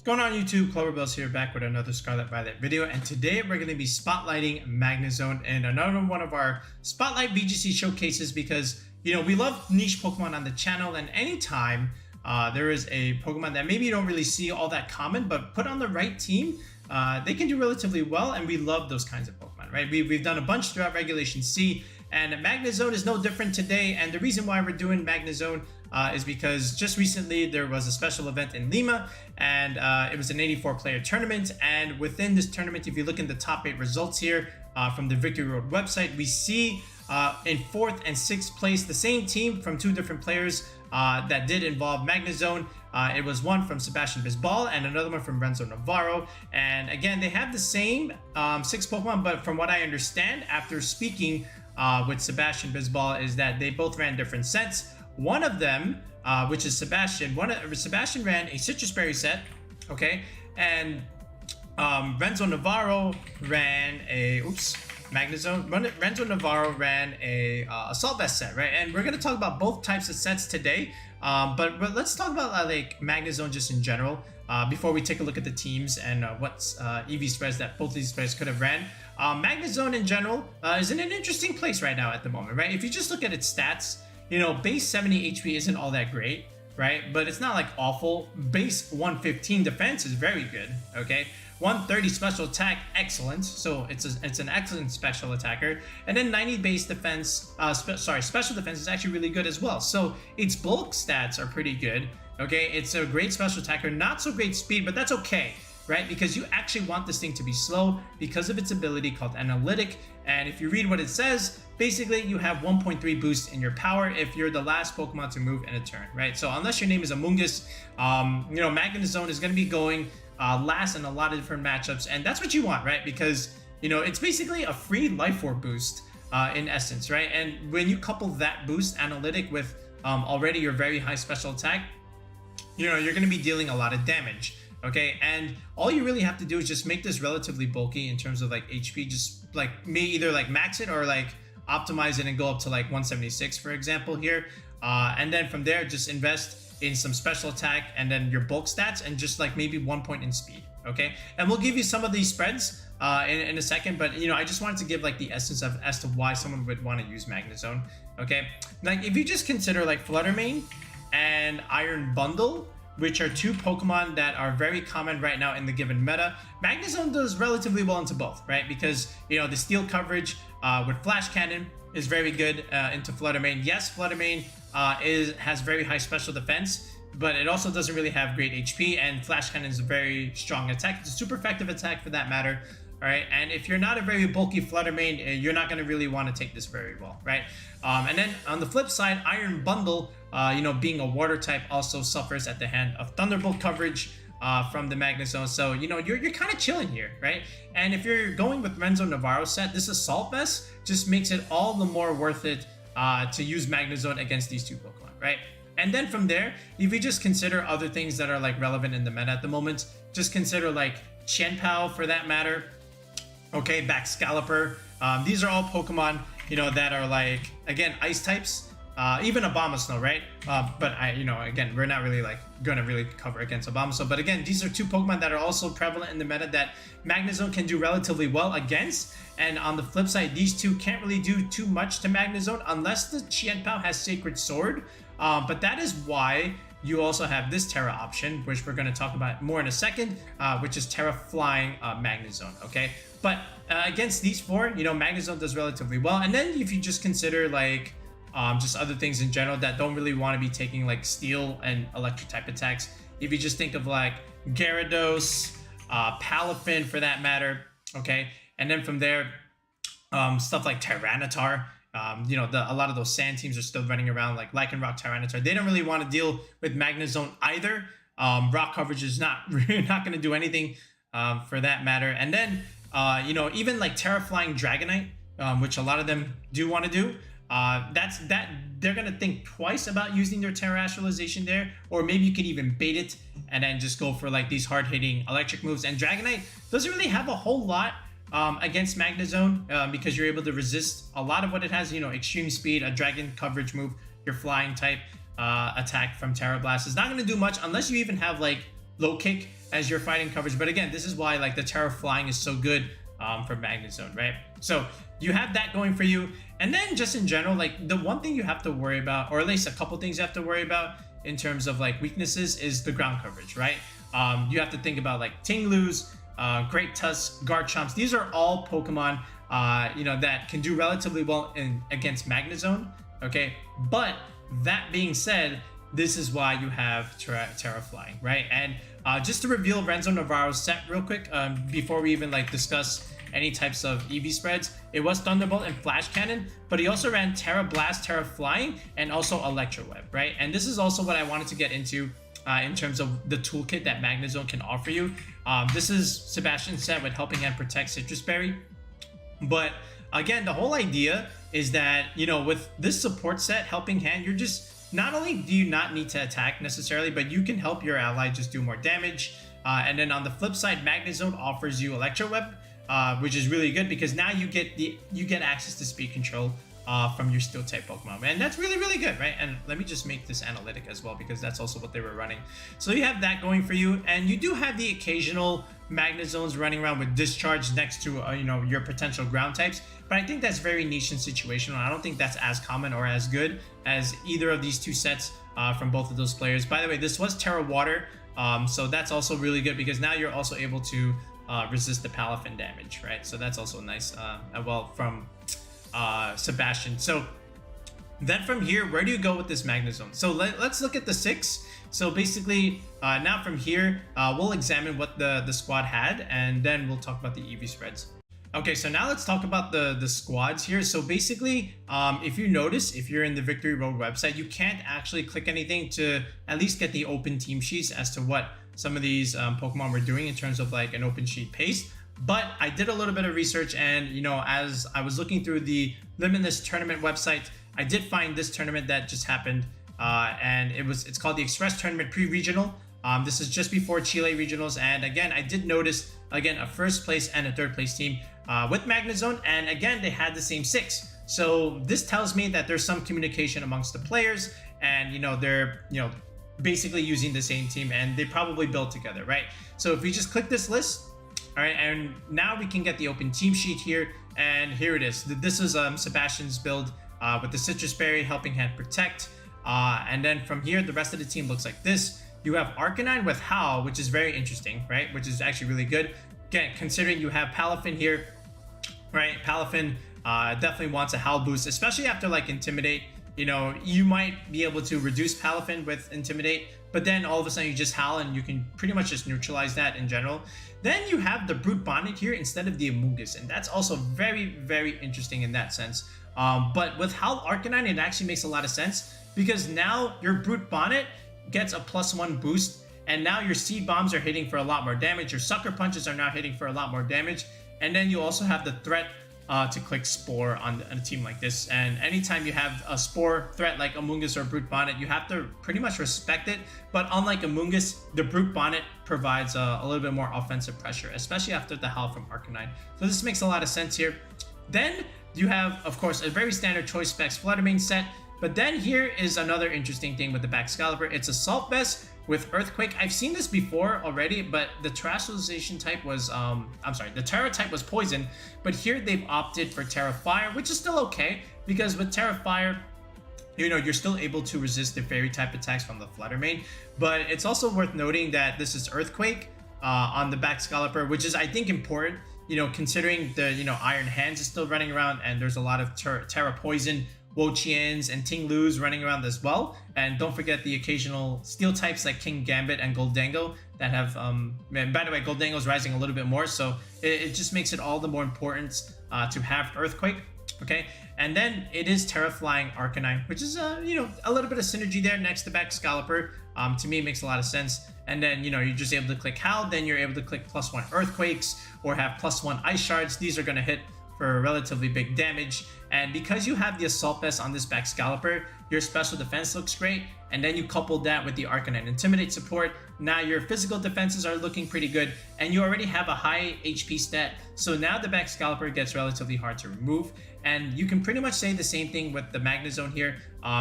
Going on YouTube, Cloverbells here, back with another Scarlet Violet video, and today we're going to be spotlighting Magnezone and another one of our Spotlight VGC showcases because, you know, we love niche Pokemon on the channel, and anytime there is a Pokemon that maybe you don't really see all that common, but put on the right team, they can do relatively well, and we love those kinds of Pokemon, right? We've done a bunch throughout Regulation C, and Magnezone is no different today, and the reason why we're doing Magnezone is because just recently there was a special event in Lima, and it was an 84-player tournament, and within this tournament, if you look in the top 8 results here from the Victory Road website, we see in 4th and 6th place the same team from 2 different players that did involve Magnezone. It was one from Sebastian Bisbal and another one from Renzo Navarro, and again they have the same 6 Pokemon, but from what I understand after speaking with Sebastian Bisbal is that they both ran different sets. One of them, which is Sebastian, Sebastian ran a Sitrus Berry set, okay, and Renzo Navarro ran a Magnezone. Renzo Navarro ran a Assault Vest set, right? And we're gonna talk about both types of sets today, but let's talk about like Magnezone just in general before we take a look at the teams and what EV spreads that both these spreads could have ran. Magnezone in general is in an interesting place right now at the moment, right? If you just look at its stats, you know, base 70 HP isn't all that great, right? But it's not like awful. Base 115 defense is very good, okay? 130 special attack, excellent. So it's an excellent special attacker. And then 90 base defense, special defense is actually really good as well. So its bulk stats are pretty good, okay? It's a great special attacker, not so great speed, but that's okay, right? Because you actually want this thing to be slow because of its ability called Analytic. And if you read what it says, basically you have 1.3 boost in your power if you're the last Pokemon to move in a turn, right? So unless your name is Amoonguss, you know, Magnezone is going to be going last in a lot of different matchups, and that's what you want, right? Because, you know, it's basically a free Life Orb boost in essence, right? And when you couple that boost Analytic with already your very high special attack, you know, you're going to be dealing a lot of damage. Okay, and all you really have to do is just make this relatively bulky in terms of like HP. Just like either like max it or like optimize it and go up to like 176, for example, here. And then from there, just invest in some special attack and then your bulk stats and just like maybe 1 point in speed. Okay, and we'll give you some of these spreads in a second, but you know, I just wanted to give like the essence of as to why someone would want to use Magnezone. Okay, like if you just consider like Flutter Mane and Iron Bundle, which are 2 Pokemon that are very common right now in the given meta, Magnezone does relatively well into both, right? Because, you know, the steel coverage with Flash Cannon is very good into Flutter Mane. Yes, Flutter Mane has very high special defense, but it also doesn't really have great HP, and Flash Cannon is a very strong attack. It's a super effective attack for that matter. All right, and if you're not a very bulky Flutter Mane, you're not going to really want to take this very well, right? And then on the flip side, Iron Bundle, you know, being a water type, also suffers at the hand of Thunderbolt coverage from the Magnezone. So, you know, you're kind of chilling here, right? And if you're going with Renzo Navarro set, this Assault Vest just makes it all the more worth it to use Magnezone against these 2 Pokemon, right? And then from there, if you just consider other things that are like relevant in the meta at the moment, just consider like Chien Pao for that matter. Okay, Baxcalibur. These are all Pokemon, you know, that are like, again, ice types. Even Abomasnow, right? But you know, again, we're not really like gonna really cover against Abomasnow. But again, these are 2 Pokemon that are also prevalent in the meta that Magnezone can do relatively well against. And on the flip side, these 2 can't really do too much to Magnezone unless the Chien Pao has Sacred Sword. But that is why you also have this Tera option, which we're going to talk about more in a second, which is Tera Flying Magnezone, okay? But against these 4, you know, Magnezone does relatively well. And then if you just consider like just other things in general that don't really want to be taking like steel and electric type attacks, if you just think of like Gyarados, Palafin for that matter, okay? And then from there, stuff like Tyranitar. You know, a lot of those sand teams are still running around like Lycanroc, Tyranitar. They don't really want to deal with Magnezone either. Rock coverage is not going to do anything for that matter. And then, you know, even like Tera Flying Dragonite, which a lot of them do want to do, they're going to think twice about using their Terra Astralization there, or maybe you could even bait it and then just go for like these hard-hitting electric moves. And Dragonite doesn't really have a whole lot against Magnezone because you're able to resist a lot of what it has, you know, extreme speed, a dragon coverage move, your flying type attack from Terra Blast is not going to do much unless you even have like low kick as your fighting coverage. But again, this is why like the Tera Flying is so good for Magnezone, right? So you have that going for you. And then just in general, like the one thing you have to worry about, or at least a couple things you have to worry about in terms of like weaknesses, is the ground coverage, right? You have to think about like TingLu's, Great Tusk, Garchomp's. These are all Pokemon, that can do relatively well against Magnezone, okay? But that being said, this is why you have Tera Flying, right? And just to reveal Renzo Navarro's set real quick, before we even like discuss any types of EV spreads, it was Thunderbolt and Flash Cannon, but he also ran Tera Blast, Tera Flying, and also Electro Web, right? And this is also what I wanted to get into in terms of the toolkit that Magnezone can offer you. This is Sebastian's set with Helping Hand Protect Sitrus Berry. But again, the whole idea is that, with this support set, Helping Hand, you're just, not only do you not need to attack necessarily, but you can help your ally just do more damage. And then on the flip side, Magnezone offers you Electro Web, which is really good because now you get access to speed control from your steel type Pokemon, and that's really, really good, right? And let me just make this Analytic as well because that's also what they were running. So you have that going for you, and you do have the occasional Magnezones running around with Discharge next to your potential ground types, but I think that's very niche and situational. I don't think that's as common or as good as either of these two sets from both of those players. By the way, this was Terra Water, so that's also really good because now you're also able to resist the Palafin damage, right? So that's also nice, from Sebastian. So then from here, where do you go with this Magnezone? So let's look at the 6. So basically, now from here, we'll examine what the squad had, and then we'll talk about the EV spreads. Okay, so now let's talk about the squads here. So basically, if you notice, if you're in the Victory Road website, you can't actually click anything to at least get the open team sheets as to what some of these Pokemon were doing in terms of like an open sheet paste. But I did a little bit of research, and as I was looking through the Limitless tournament website, I did find this tournament that just happened, and it's called the Express Tournament Pre-Regional. This is just before Chile Regionals, and again, I did notice a first place and a third place team with Magnezone, and again, they had the same 6. So this tells me that there's some communication amongst the players, and they're basically using the same team, and they probably built together, right? So if we just click this list. All right, and now we can get the open team sheet here, and here it is. This is Sebastian's build with the Sitrus Berry, Helping Hand Protect, and then from here, the rest of the team looks like this. You have Arcanine with Howl, which is very interesting, right? Which is actually really good. Again, considering you have Palafin here, right? Palafin definitely wants a Howl boost, especially after like Intimidate. You might be able to reduce Palafin with Intimidate, but then all of a sudden you just Howl and you can pretty much just neutralize that in general. Then you have the Brute Bonnet here instead of the Amoonguss, and that's also very, very interesting in that sense. But with Howl Arcanine, it actually makes a lot of sense because now your Brute Bonnet gets a +1 boost, and now your Seed Bombs are hitting for a lot more damage. Your Sucker Punches are now hitting for a lot more damage, and then you also have the threat to click Spore on a team like this. And anytime you have a Spore threat like Amoonguss or Brute Bonnet, you have to pretty much respect it. But unlike Amoonguss, the Brute Bonnet provides a little bit more offensive pressure, especially after the Howl from Arcanine. So this makes a lot of sense here. Then you have, of course, a very standard Choice Specs Flutter Mane set. But then here is another interesting thing with the Baxcalibur. It's Assault Vest with Earthquake. I've seen this before already, but the Terastallization type was, the Terra type was Poison, but here they've opted for Tera Fire, which is still okay, because with Tera Fire, you're still able to resist the Fairy type attacks from the Flutter Mane. But it's also worth noting that this is Earthquake on the Baxcalibur, which is, I think, important, considering the, Iron Hands is still running around, and there's a lot of Terra Poison, Wo-Chiens, and Ting-Lus running around as well. And don't forget the occasional steel types like King Gambit and Goldango that have, and by the way, Goldango is rising a little bit more, so it just makes it all the more important to have Earthquake, okay? And then it is Tera Flying Arcanine, which is, a little bit of synergy there next to Baxcalibur. To me, it makes a lot of sense. And then, you're just able to click Howl, then you're able to click +1 Earthquakes or have +1 Ice Shards. These are going to hit for relatively big damage. And because you have the Assault Vest on this Baxcalibur, your special defense looks great, and then you couple that with the Arcanine Intimidate support, now your physical defenses are looking pretty good, and you already have a high HP stat, so now the Baxcalibur gets relatively hard to remove. And you can pretty much say the same thing with the Magnezone here,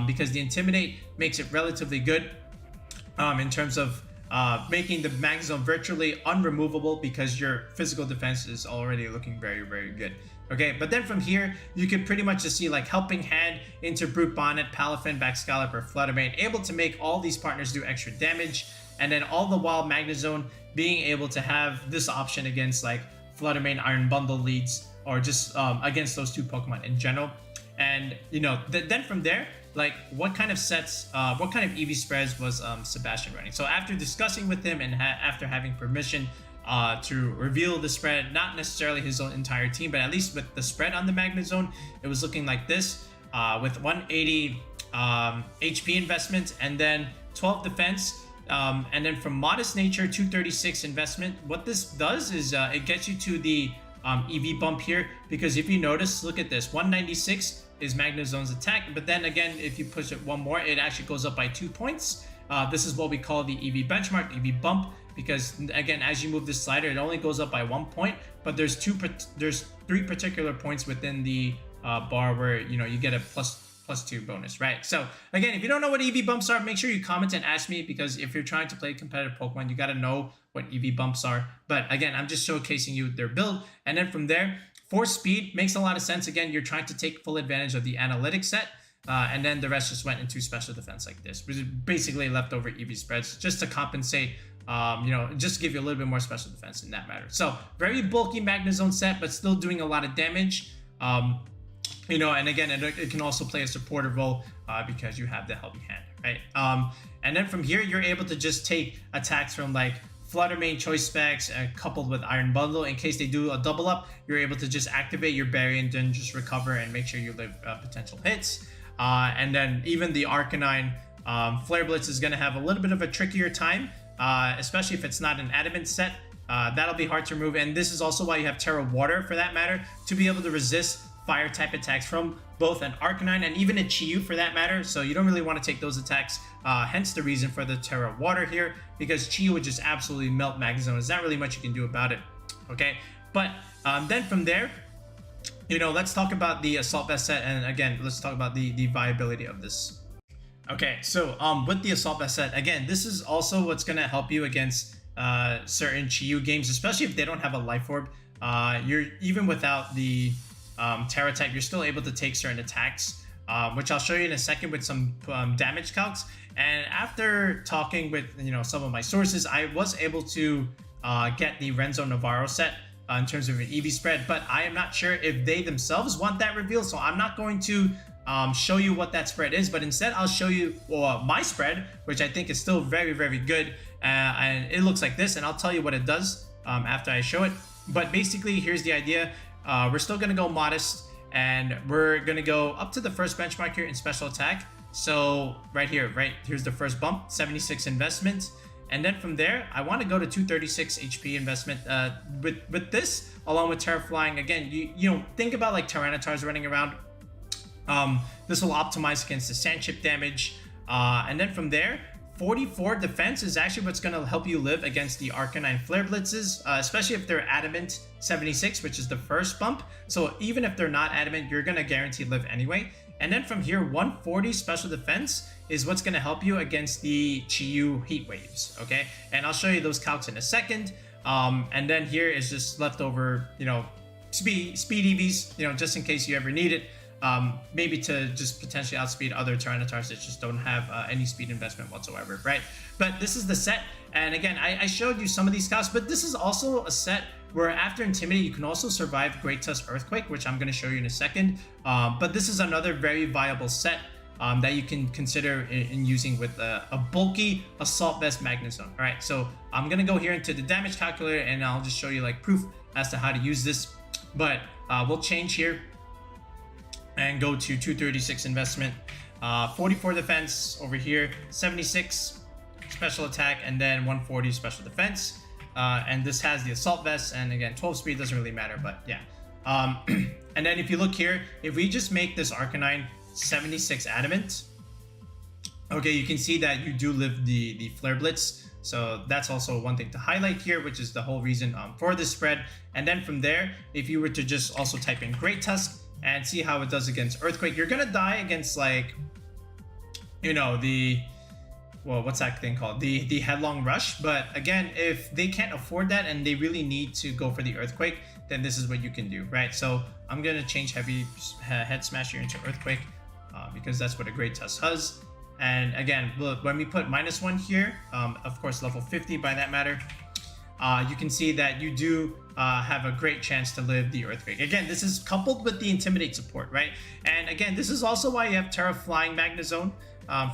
because the Intimidate makes it relatively good in terms of making the Magnezone virtually unremovable because your physical defense is already looking very, very good. Okay, but then from here, you can pretty much just see like Helping Hand into Brute Bonnet, Palafin, Baxcalibur, Flutter Mane, able to make all these partners do extra damage. And then all the while Magnezone being able to have this option against like Flutter Mane Iron Bundle leads, or just against those two Pokemon in general. And you know, then from there, like what kind of sets, what kind of EV spreads was Sebastian running? So after discussing with him and after having permission to reveal the spread, not necessarily his own entire team, but at least with the spread on the Magnezone, it was looking like this, with 180 HP investment and then 12 defense. And then from Modest Nature, 236 investment. What this does is it gets you to the EV bump here, because if you notice, look at this, 196 is Magnezone's attack, but then again, if you push it one more, it actually goes up by 2 points. This is what we call the EV benchmark, EV bump, because again, as you move this slider, it only goes up by 1 point, but there's 3 particular points within the bar where, you know, you get a +2 bonus, right? So again, if you don't know what EV bumps are, make sure you comment and ask me, because if you're trying to play competitive Pokemon, you got to know what EV bumps are. But again, I'm just showcasing you their build. And then from there, Force Speed makes a lot of sense. Again, you're trying to take full advantage of the Analytic set. And then the rest just went into Special Defense like this, which is basically leftover EV spreads just to compensate, you know, just to give you a little bit more Special Defense in that matter. So very bulky Magnezone set, but still doing a lot of damage. You know, and again, it can also play a supportive role because you have the Helping Hand, right? And then from here, you're able to just take attacks from like Flutter Mane Choice Specs coupled with Iron Bundle. In case they do a double up, you're able to just activate your Berry and then just recover and make sure you live potential hits. And then even the Arcanine Flare Blitz is going to have a little bit of a trickier time, especially if it's not an Adamant set. That'll be hard to remove. And this is also why you have Tera Water, for that matter, to be able to resist fire type attacks from both an Arcanine and even a ChiYu for that matter. So you don't really want to take those attacks, hence the reason for the Tera Water here, because ChiYu would just absolutely melt Magnezone. There's not really much you can do about it, okay? But then from there, you know, let's talk about the Assault Vest set, and again, let's talk about the viability of this. Okay, so with the Assault Vest set, again, this is also what's going to help you against certain ChiYu games, especially if they don't have a Life Orb. You're even without the Tera type, you're still able to take certain attacks, which I'll show you in a second with some damage calcs. And after talking with, you know, some of my sources, I was able to get the Renzo Navarro set in terms of an EV spread, but I am not sure if they themselves want that reveal, so I'm not going to show you what that spread is, but instead I'll show you my spread, which I think is still very, very good, and it looks like this, and I'll tell you what it does after I show it. But basically, here's the idea. We're still going to go modest, and we're going to go up to the first benchmark here in special attack. So right here's the first bump, 76 investment. And then from there, I want to go to 236 HP investment. With this, along with Tera Flying, again, you know, think about like Tyrannitars running around. This will optimize against the sand chip damage. And then from there, 44 defense is actually what's going to help you live against the Arcanine Flare Blitzes, especially if they're Adamant 76, which is the first bump. So even if they're not Adamant, you're going to guarantee live anyway. And then from here, 140 special defense is what's going to help you against the ChiYu heat waves, okay? And I'll show you those calcs in a second. And then here is just leftover, you know, speed EVs, you know, just in case you ever need it. Maybe to just potentially outspeed other Tyrannitars that just don't have any speed investment whatsoever, right? But this is the set, and again, I showed you some of these calcs, but this is also a set where after Intimidate, you can also survive Great Tusk Earthquake, which I'm going to show you in a second. But this is another very viable set that you can consider in using with a bulky Assault Vest Magnezone. All right, so I'm going to go here into the damage calculator, and I'll just show you like proof as to how to use this. But we'll change here and go to 236 investment, 44 defense over here, 76 special attack, and then 140 special defense. And this has the Assault Vest, and again, 12 speed doesn't really matter, but yeah. And then if you look here, if we just make this Arcanine 76 Adamant, okay, you can see that you do live the Flare Blitz. So that's also one thing to highlight here, which is the whole reason for this spread. And then from there, if you were to just also type in Great Tusk and see how it does against Earthquake, you're gonna die against, like, you know, the well, what's that thing called? The headlong rush. But again, if they can't afford that and they really need to go for the earthquake, then this is what you can do, right? So I'm gonna change heavy head smash here into earthquake because that's what a Great Tusk does. And again, look, when we put -1 here, of course level 50 by that matter, you can see that you do have a great chance to live the earthquake. Again, this is coupled with the Intimidate support, right? And again, this is also why you have Tera Flying Magnezone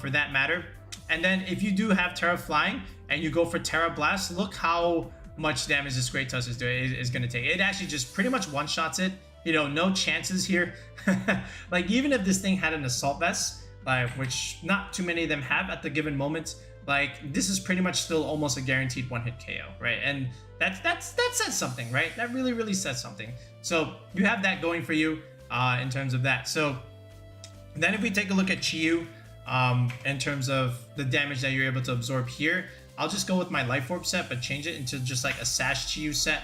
for that matter. And then if you do have Tera Flying and you go for Tera Blast, look how much damage this Great Tusk is going to take. It actually just pretty much one-shots it. You know, no chances here. Like, even if this thing had an Assault Vest, like, which not too many of them have at the given moment, like, this is pretty much still almost a guaranteed one-hit KO, right? And that says something, right? That really says something. So you have that going for you in terms of that. So then if we take a look at ChiYu, in terms of the damage that you're able to absorb here, I'll just go with my Life Orb set, but change it into just like a Sash ChiYu set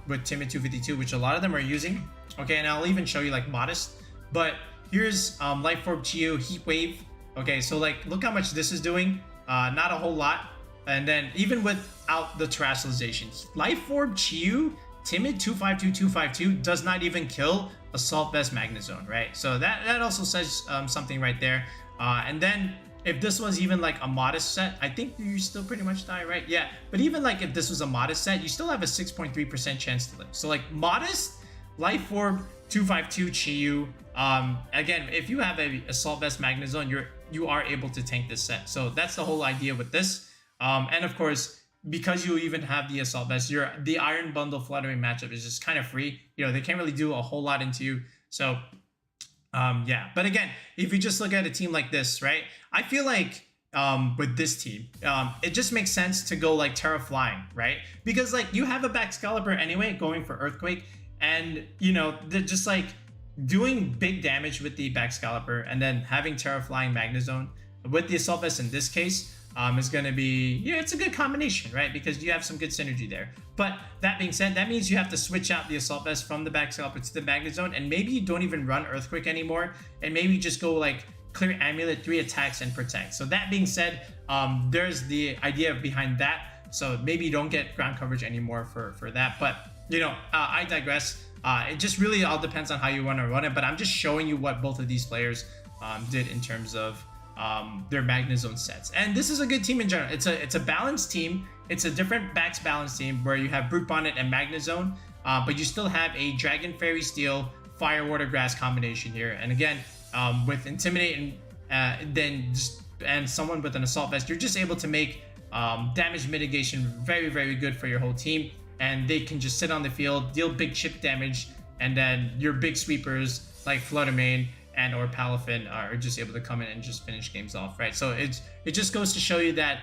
with Timid 252, which a lot of them are using. Okay, and I'll even show you like Modest. But here's Life Orb ChiYu Heat Wave. Okay, so like, look how much this is doing. Not a whole lot. And then even without the terrestrialization, Life Orb ChiYu Timid 252 does not even kill Assault Vest Magnezone, right? So that also says something right there. And then if this was even like a Modest set, I think you still pretty much die, right? Yeah, but even like if this was a Modest set, you still have a 6.3% chance to live. So like Modest, Life Orb, 252 ChiYu. Again, if you have a Assault Vest Magnezone, you are able to tank this set. So that's the whole idea with this. And of course, because you even have the Assault Vest, the Iron Bundle Flutter Mane matchup is just kind of free. You know, they can't really do a whole lot into you. So yeah, but again, if you just look at a team like this, right? I feel like with this team, it just makes sense to go like Tera Flying, right? Because like you have a Baxcalibur anyway going for Earthquake, and you know, they're just like doing big damage with the Baxcalibur, and then having Tera Flying Magnezone with the Assault Vest in this case is going to be, yeah, it's a good combination, right? Because you have some good synergy there. But that being said, that means you have to switch out the Assault Vest from the Baxcalibur to the Magnezone, and maybe you don't even run Earthquake anymore, and maybe you just go like clear Amulet, 3 attacks, and protect. So that being said, there's the idea behind that. So maybe you don't get ground coverage anymore for that. But, you know, I digress. It just really all depends on how you want to run it. But I'm just showing you what both of these players did in terms of their Magnezone sets. And this is a good team in general. It's a balanced team. It's a different Bax balance team where you have Brute Bonnet and Magnezone, but you still have a Dragon Fairy Steel Fire Water Grass combination here. And again, with Intimidate and someone with an Assault Vest, you're just able to make damage mitigation very good for your whole team, and they can just sit on the field, deal big chip damage, and then your big sweepers like Flutter Mane and or Palafin are just able to come in and just finish games off, right? So it just goes to show you that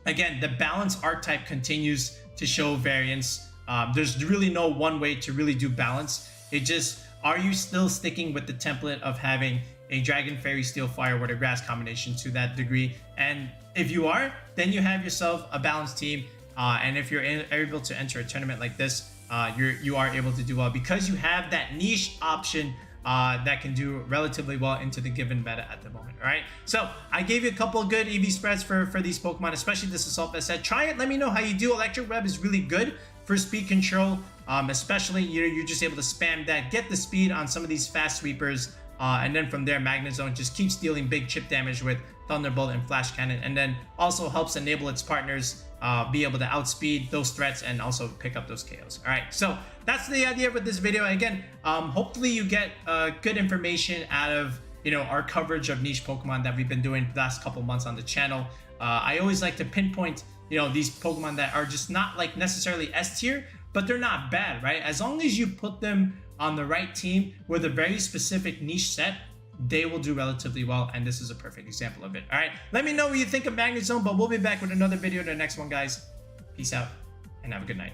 again, the balance archetype continues to show variance. There's really no one way to really do balance. It just, are you still sticking with the template of having a Dragon Fairy Steel Fire Water Grass combination to that degree? And if you are, then you have yourself a balanced team. And if you're able to enter a tournament like this, you are able to do well because you have that niche option that can do relatively well into the given meta at the moment. All right, so I gave you a couple of good EV spreads for these Pokemon, especially this Assault Vest set. Try it, let me know how you do. Electric Web is really good for speed control, especially you're just able to spam that, get the speed on some of these fast sweepers, and then from there Magnezone just keeps dealing big chip damage with Thunderbolt and Flash Cannon, and then also helps enable its partners be able to outspeed those threats and also pick up those KOs. All right, so that's the idea with this video. Again, hopefully you get good information out of, you know, our coverage of niche Pokemon that we've been doing the last couple months on the channel. I always like to pinpoint, you know, these Pokemon that are just not like necessarily S tier, but they're not bad, right? As long as you put them on the right team with a very specific niche set, they will do relatively well, and this is a perfect example of it. All right, let me know what you think of Magnezone, but we'll be back with another video in the next one, guys. Peace out and have a good night.